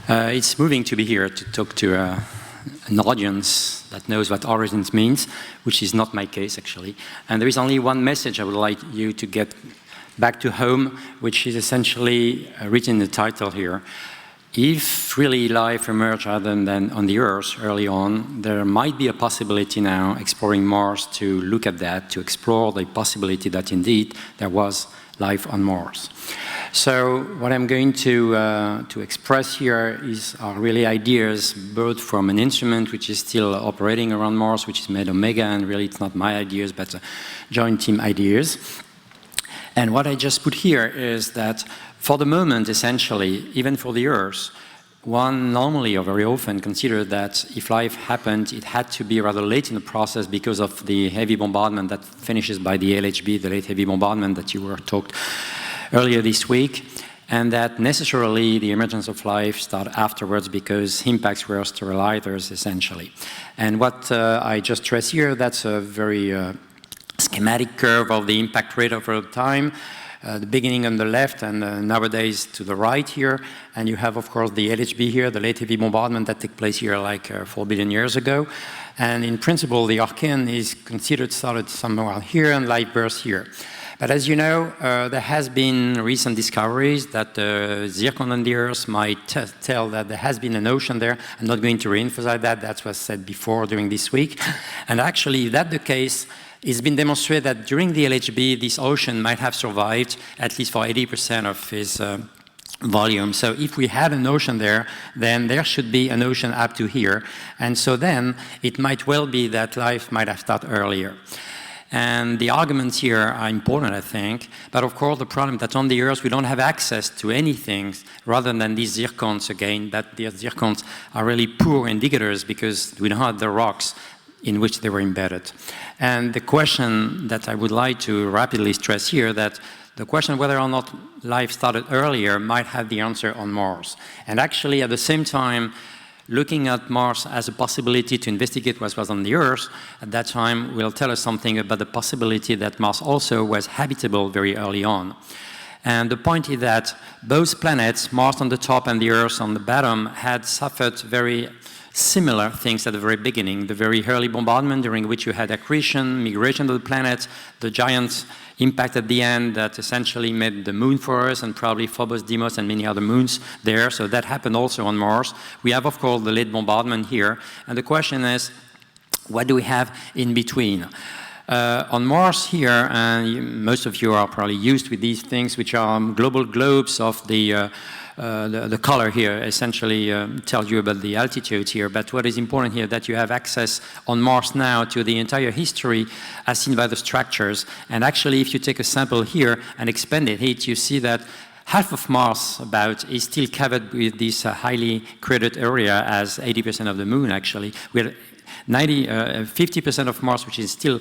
It's moving to be here to talk to an audience that knows what origins means, which is not my case, actually. And there is only one message I would like you to get back to home, which is essentially written in the title here. If really life emerged other than on the Earth early on, there might be a possibility now, exploring Mars, to look at that, to explore the possibility that indeed there was life on Mars. So what I'm going to express here are really ideas both from an instrument which is still operating around Mars, which is made Omega, and really it's not my ideas, but joint team ideas. And what I just put here is that for the moment, essentially, even for the Earth, one normally or very often considers that if life happened, it had to be rather late in the process because of the heavy bombardment that finishes by the LHB, the late heavy bombardment that you were talked earlier this week, and that necessarily the emergence of life started afterwards because impacts were sterilizers, essentially. And what I just stressed here, that's a very schematic curve of the impact rate over time. The beginning on the left and nowadays to the right here. And you have, of course, the LHB here, the late heavy bombardment that took place here like 4 billion years ago. And in principle, the Archean is considered started somewhere here and life burst here. But as you know, there has been recent discoveries that the zircon on the Earth might tell that there has been an ocean there. I'm not going to re-emphasize that. That was said before during this week. And actually, if that's the case, it's been demonstrated that during the LHB, this ocean might have survived at least for 80% of its volume. So if we had an ocean there, then there should be an ocean up to here. And so then it might well be that life might have started earlier. And the arguments here are important, I think. But of course, the problem that on the Earth, we don't have access to anything rather than these zircons again, that these zircons are really poor indicators because we don't have the rocks in which they were embedded. And the question that I would like to rapidly stress here, that the question whether or not life started earlier might have the answer on Mars. And actually, at the same time, looking at Mars as a possibility to investigate what was on the Earth, at that time will tell us something about the possibility that Mars also was habitable very early on. And the point is that both planets, Mars on the top and the Earth on the bottom, had suffered very similar things at the very beginning, the very early bombardment during which you had accretion, migration of the planets, the giant impact at the end that essentially made the moon for us and probably Phobos, Deimos and many other moons there. So that happened also on Mars. We have, of course, the late bombardment here. And the question is, what do we have in between? On Mars here, and most of you are probably used with these things, which are global globes of the color here essentially tells you about the altitude here, but what is important here that you have access on Mars now to the entire history as seen by the structures. And actually, if you take a sample here and expand it, you see that half of Mars about is still covered with this highly cratered area as 80% of the moon actually. We're 50% of Mars which is still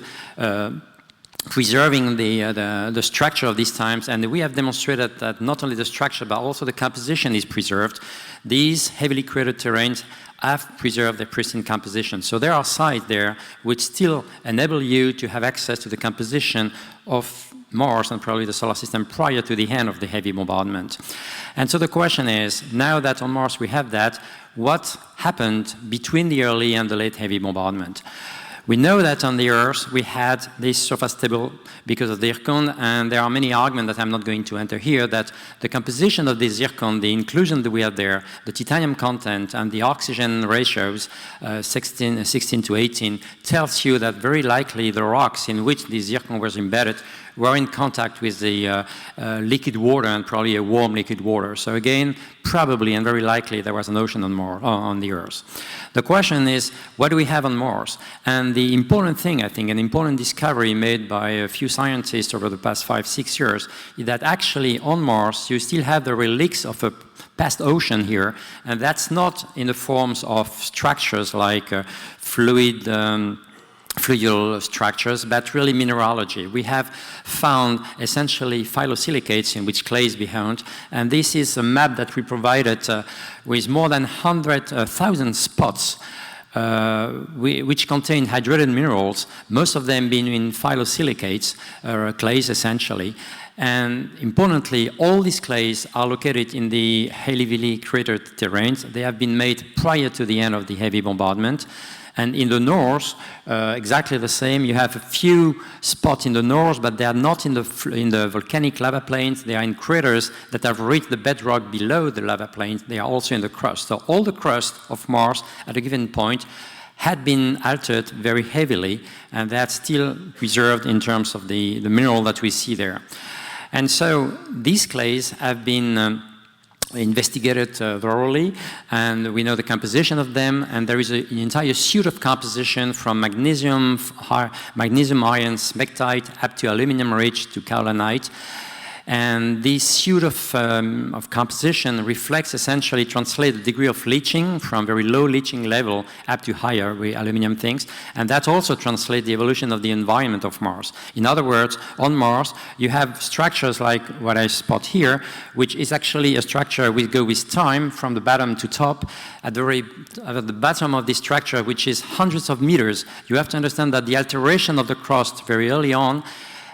preserving the structure of these times, and we have demonstrated that not only the structure but also the composition is preserved. These heavily cratered terrains have preserved their pristine composition. So there are sites there which still enable you to have access to the composition of Mars and probably the solar system prior to the end of the heavy bombardment. And so the question is, now that on Mars we have that, what happened between the early and the late heavy bombardment? We know that on the Earth we had this surface table because of the zircon, and there are many arguments that I'm not going to enter here that the composition of this zircon, the inclusion that we have there, the titanium content and the oxygen ratios, 16 to 18, tells you that very likely the rocks in which this zircon was embedded were in contact with the liquid water and probably a warm liquid water. So again, probably and very likely there was an ocean on the Earth. The question is, what do we have on Mars? And the important thing, I think, an important discovery made by a few scientists over the past 5-6 years is that actually on Mars you still have the relics of a past ocean here, and that's not in the forms of structures like fluidal structures, but really mineralogy. We have found essentially phyllosilicates in which clay is behind, and this is a map that we provided with more than 100,000 spots which contain hydrated minerals, most of them being in phyllosilicates, clays essentially. And importantly, all these clays are located in the heavily cratered terrains. They have been made prior to the end of the heavy bombardment. And in the north, exactly the same. You have a few spots in the north, but they are not in the volcanic lava plains. They are in craters that have reached the bedrock below the lava plains. They are also in the crust. So all the crust of Mars at a given point had been altered very heavily, and that's still preserved in terms of the mineral that we see there. And so these clays have been investigated thoroughly, and we know the composition of them, and there is an entire suite of composition from magnesium iron smectite up to aluminum-rich to kaolinite. And this suite of composition reflects, essentially translate the degree of leaching from very low leaching level up to higher with aluminum things. And that also translates the evolution of the environment of Mars. In other words, on Mars, you have structures like what I spot here, which is actually a structure which goes with time from the bottom to top. At the bottom of this structure, which is hundreds of meters, you have to understand that the alteration of the crust very early on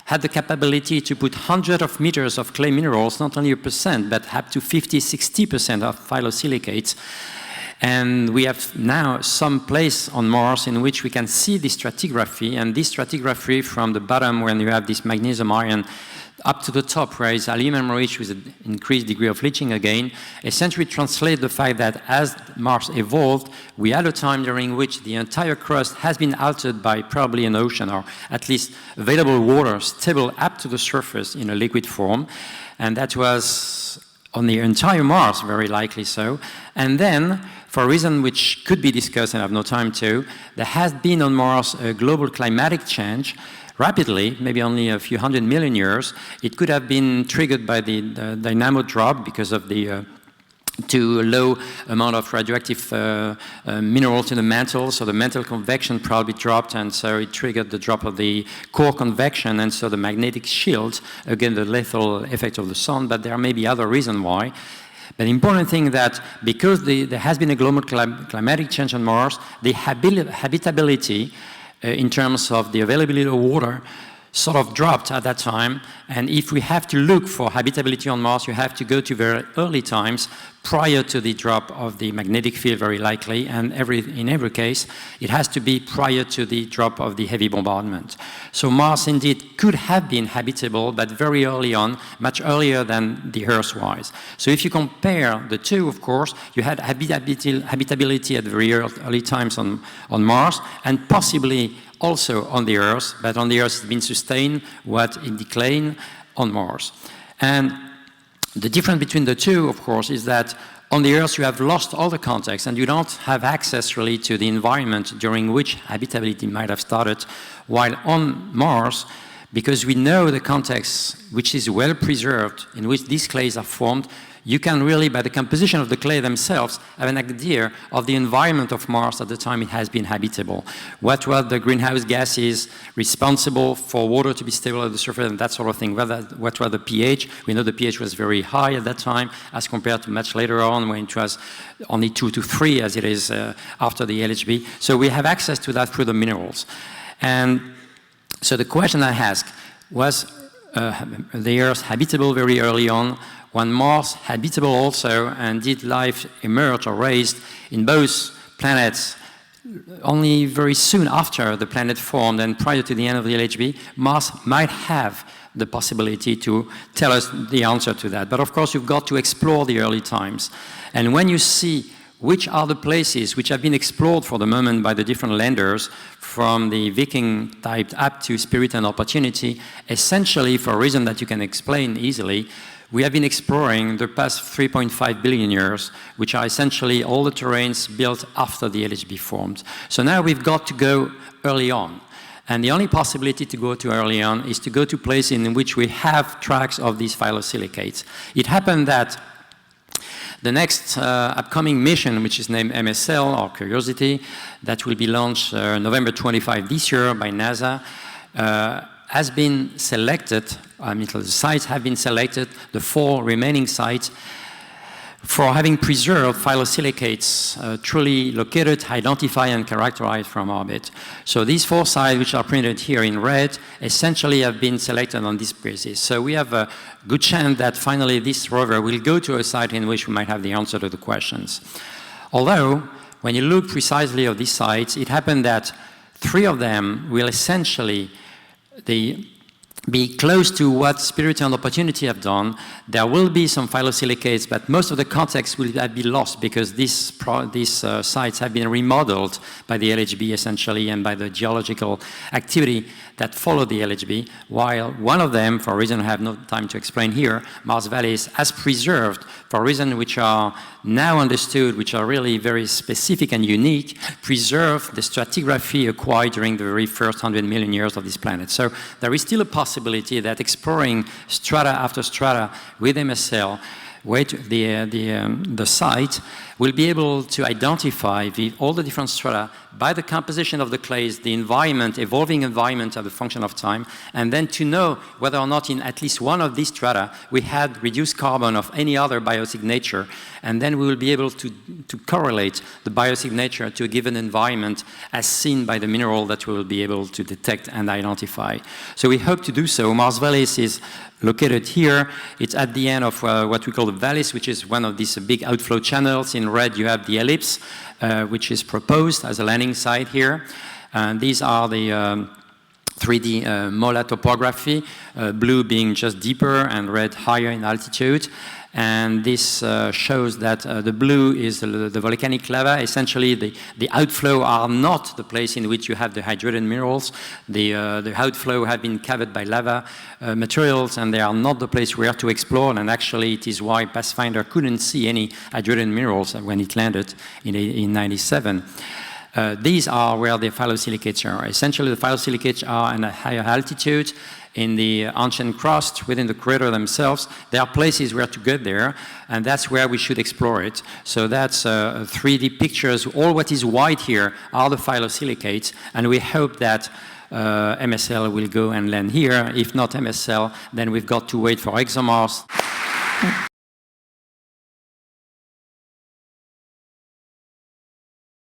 had the capability to put hundreds of meters of clay minerals, not only 1%, but up to 50–60% of phyllosilicates. And we have now some place on Mars in which we can see this stratigraphy, and this stratigraphy from the bottom, when you have this magnesium iron, up to the top, where is aluminum-rich with an increased degree of leaching again, essentially translate the fact that as Mars evolved, we had a time during which the entire crust has been altered by probably an ocean, or at least available water stable up to the surface in a liquid form. And that was on the entire Mars, very likely so. And then, for a reason which could be discussed and I have no time to, there has been on Mars a global climatic change rapidly, maybe only a few 100 million years. It could have been triggered by the dynamo drop because of the too low amount of radioactive minerals in the mantle, so the mantle convection probably dropped, and so it triggered the drop of the core convection, and so the magnetic shield, again the lethal effect of the sun, but there may be other reasons why. But the important thing that because there has been a global climatic change on Mars, the habitability in terms of the availability of water sort of dropped at that time. And if we have to look for habitability on Mars, you have to go to very early times prior to the drop of the magnetic field, very likely. And in every case, it has to be prior to the drop of the heavy bombardment. So Mars indeed could have been habitable, but very early on, much earlier than the Earth was. So if you compare the two, of course, you had habitability at very early times on Mars, and possibly also on the Earth, but on the Earth it's been sustained, what it declined on Mars. And the difference between the two, of course, is that on the Earth you have lost all the context and you don't have access really to the environment during which habitability might have started, while on Mars, because we know the context which is well preserved, in which these clays are formed, you can really, by the composition of the clay themselves, have an idea of the environment of Mars at the time it has been habitable. What were the greenhouse gases responsible for water to be stable at the surface and that sort of thing? What were the pH? We know the pH was very high at that time as compared to much later on when it was only 2 to 3 as it is after the LHB. So we have access to that through the minerals. And so the question I asked was the Earth habitable very early on? When Mars habitable also, and did life emerge or raised in both planets only very soon after the planet formed and prior to the end of the LHB, Mars might have the possibility to tell us the answer to that. But of course, you've got to explore the early times. And when you see which are the places which have been explored for the moment by the different landers, from the Viking type up to Spirit and Opportunity, essentially for a reason that you can explain easily, we have been exploring the past 3.5 billion years, which are essentially all the terrains built after the LHB formed. So now we've got to go early on. And the only possibility to go to early on is to go to places in which we have tracks of these phyllosilicates. It happened that the next upcoming mission, which is named MSL, or Curiosity, that will be launched November 25 this year by NASA, has been selected. I mean, the sites have been selected, the 4 remaining sites, for having preserved phyllosilicates truly located, identified, and characterized from orbit. So these 4 sites, which are printed here in red, essentially have been selected on this basis. So we have a good chance that finally this rover will go to a site in which we might have the answer to the questions. Although, when you look precisely at these sites, it happened that 3 of them will essentially be close to what Spirit and Opportunity have done. There will be some phyllosilicates, but most of the context will be lost because these sites have been remodeled by the LHB essentially and by the geological activity that follow the LHB, while one of them, for a reason I have no time to explain here, Mars Vallis, has preserved, for reasons which are now understood, which are really very specific and unique, preserved the stratigraphy acquired during the very first 100 million years of this planet. So there is still a possibility that exploring strata after strata with MSL, the site will be able to identify all the different strata by the composition of the clays, the environment, evolving environment as a function of time, and then to know whether or not in at least one of these strata we had reduced carbon of any other biosignature, and then we will be able to correlate the biosignature to a given environment as seen by the mineral that we will be able to detect and identify. So we hope to do so. Mars Vallis is located here. It's at the end of what we call the Vallis, which is one of these big outflow channels. In red, you have the ellipse, which is proposed as a landing site here. And these are the 3D molar topography, blue being just deeper and red higher in altitude. And this shows that the blue is the volcanic lava. Essentially, the outflow are not the place in which you have the hydrated minerals. The outflow have been covered by lava materials, and they are not the place we are to explore. And actually, it is why Pathfinder couldn't see any hydrated minerals when it landed in 97. These are where the phyllosilicates are. Essentially, the phyllosilicates are at a higher altitude. In the ancient crust, within the crater themselves, there are places where to get there, and that's where we should explore it. So that's 3D pictures. All what is white here are the phyllosilicates, and we hope that MSL will go and land here. If not MSL, then we've got to wait for ExoMars.